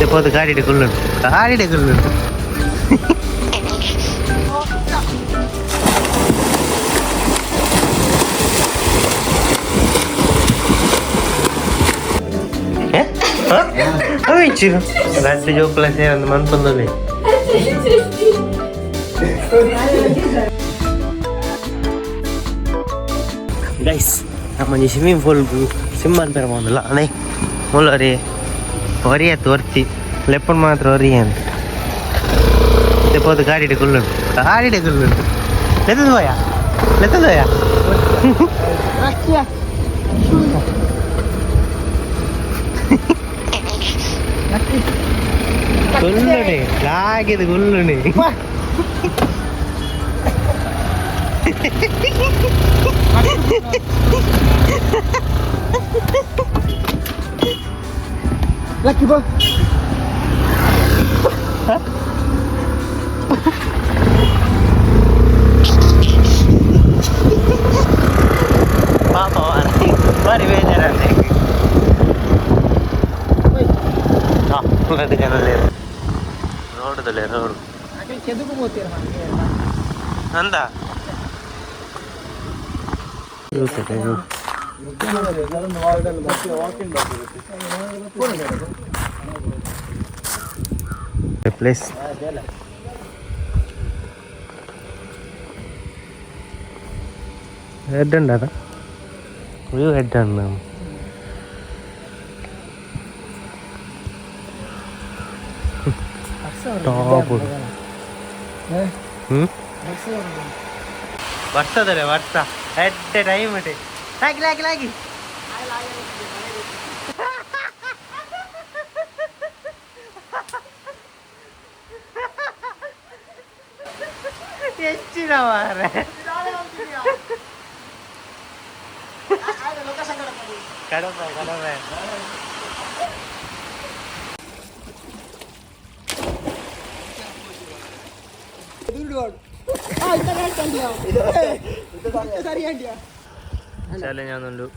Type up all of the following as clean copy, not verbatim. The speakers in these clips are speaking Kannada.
പോത്ത് കാടിയുടെ കൊള്ളുണ്ട് കാടിയുടെ കൊള്ളുണ്ട് ಲಡ್ಡು ಜೋಕುಲ ಸೇರೊಂದು ಮನ್ಪೊಂದುಲ್ಲೆ ಗೈಸ್ ನಮ್ಮನಿ ಸ್ವಿಮ್ಮಿಂಗ್ ಪೂಲ್ ಸಿಂಹನ್ ಪೇರ ಬಂದಿಲ್ಲ ಅದೇ ಮುಳ್ಳರಿ ಒರಿಯತ್ತು ಒರ್ತಿ ಲೆಪ್ಪನ್ ಮಾತ್ರ ಒರಿಯ ಅಂತ ತೆಪ್ಪೋದು ಗಾಡಿಡೆ ಕುಲ್ಲುಂಡು ಗಾಡಿಡೆ ಕುಲ್ಲುಂಡು ಲೆತ್ತದು ಹೋಯ ಗುಲ್ಲುಣಿ ಲಾಗಿದು ಗುಲ್ಲುಣಿ ಲಕ್ಕಿ ಬಾ ಪಾಪ ಬಾರಿ ಬೇಜಾರತ್ತೆ ರೋಡ್ದಲ್ಲೇ ರೋಡ್ ಅಂದ ಪ್ಲೇಸ್ ഹെഡ് ഉണ്ടാ ഒരു ഹെഡാണ് ടോപ്പ് ಬರ್ತದಲ್ಲ ಬರ್ತಾ ಹೆಡ್ ಟೈಮ್ ಲಾಗಿ ಹೆಚ್ಚಿನ ಮಾರೆ ಕಡಪೆ ചാലഞ്ച് ആണെന്നുള്ളൂ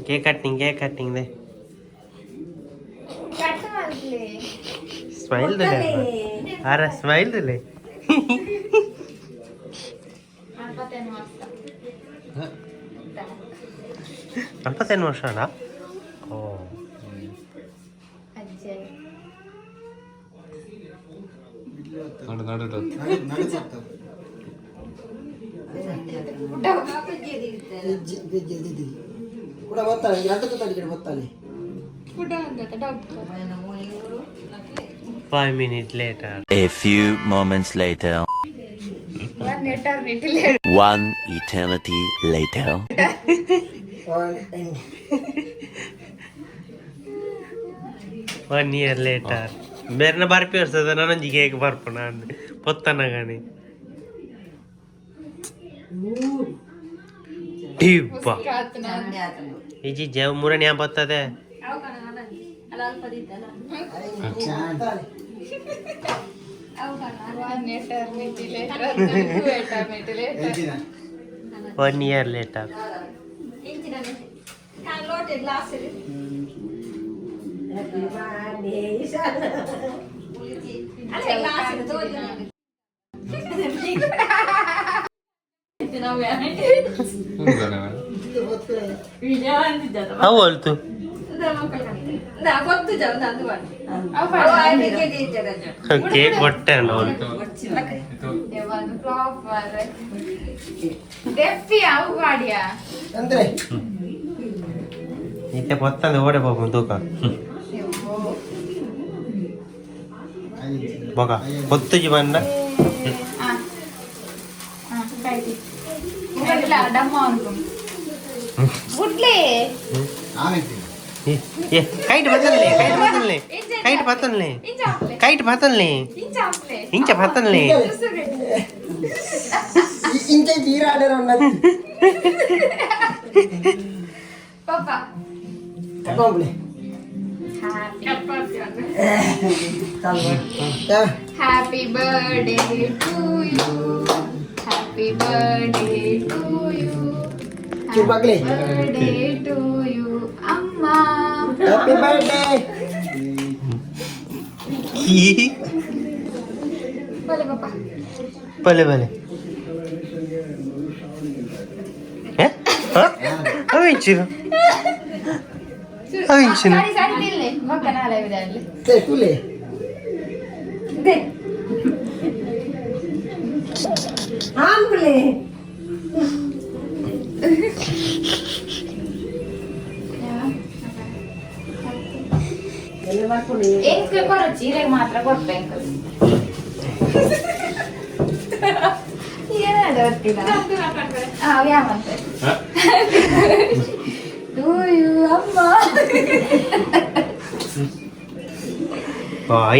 ಕೇಕ್ ಕಟ್ಟಿಂಗ್ ದೇ ಸ್ಮೈಲ್ ದಲೆ ಅರೆ ಸ್ಮೈಲ್ ದಲೆ 40 ವರ್ಷನಾ ಓ Five minutes later. A few moments later. 1 eternity later. 1 year later. ಬೇರೆ ಬರ್ಪಿ ಇರ್ತದೆ ನನಂಜಿ ಕೇಕ್ ಬರ್ಪ ನಾನು ಪೊತ್ತನ ಗಾನಿ ಟಿಪ್ಪ ಈಜಿ ಜವ್ ಮೂರನೇ ಹ್ಯಾಂಗ ಬರ್ತದೆ One year later. How old tu? Cake ಕೊಟ್ಟೆ ಇತ್ತೆ ಪೊತ್ತಂದು ಓಡೆ ಹೋಗು ತೂಕ ಬೊಕ ಹೊತ್ತುಜಿ ಬಂದ ಕೈಟ್ ಬತ್ತನ್ಲೆ ಕೈಟ್ ಬತ್ತನ್ಲೆ ಕೈಟ್ ಬತ್ತನ್ಲೆ ಇಂಚ ಬತ್ತನ್ಲೆ ಇಂಚ ಜೀರಾಡರ ಪಾಪಾ ತಗೊಂಬ್ಲೆ Happy birthday to you. Happy birthday to you. Happy birthday to you, Amma. Happy birthday. Bale papa. Bale. Avincino. Sari dille. Va canale a vederle. Sei tu lì. De. Amble. Enkel ಕೊರಚಿ ಇರೆಗೆ ಮಾತ್ರ ಕೊಡ್ಬೇಕು ಏನಾದ ಗೊತ್ತಿಲ್ಲ ಯಾವಂತೆ ಟು ಯು ಅಮ್ಮ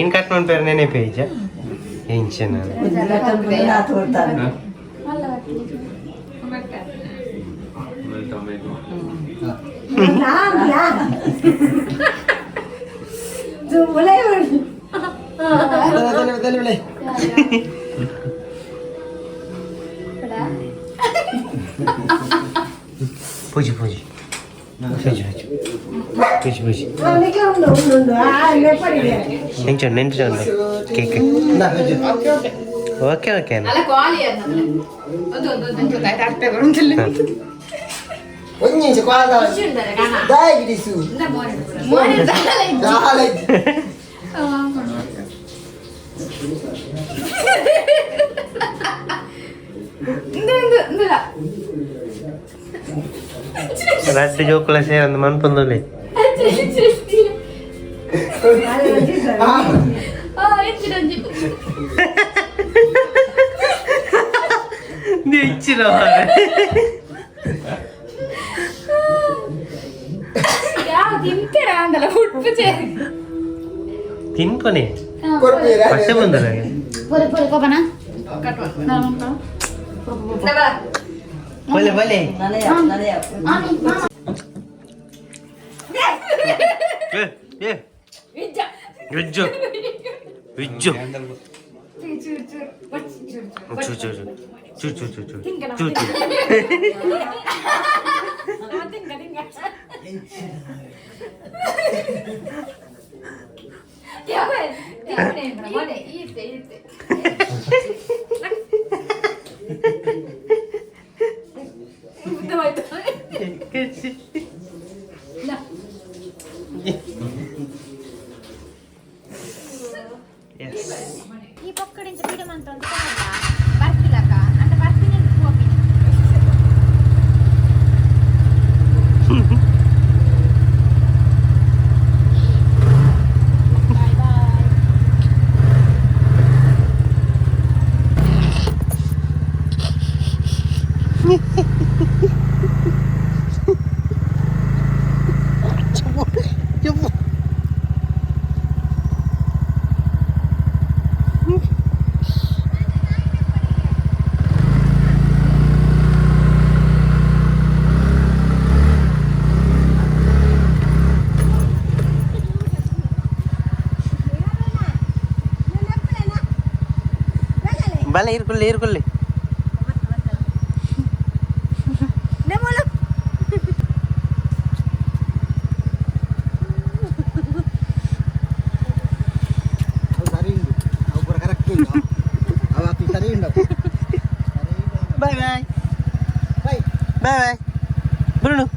ಇನ್ ಕಟ್ ಮಾಡ್ಬೇರೆ ನೆನೆ ಪೇಜ tension Dale. Puji. Nencho. Cake. Okay. ಅಲ್ಲ ಕ್ವಾಲಿ ಅದು ತಟ್ಟೆ ಬರುತ್ತಿಲ್ಲ Ogni sequadra. Dai di su. ಮೋನೆ Dale. Ratu jokla saya அந்த மண் பந்தோலே நீ இச்சிரா ಯಾ ತಿಂತೀರಾ ಅಂದಲ್ಲ ಹುಟ್ಟು ಸೇರಿ ತಿನ್ಪನೆ Corpera. ಪಚ್ಚೆ ಬಂದಲ್ಲ ಪೊರೆ ಕೋಪನ ಕಟ್ವಾ ಬಲೆ ವಿಜ್ಜು ಈ ಪಕ್ಕಡಿಂದ ಬಿಡ ಮಂತ ಅಂತ ಬರ್ತಿಲ್ಲಕ್ಕ ಅಂತ ಬರ್ತೀನಿ ಅಂತ ಹೋಗಿ ಬಲೆ ಇರ್ಕೊಳ್ಳಿ Bye. Bruno.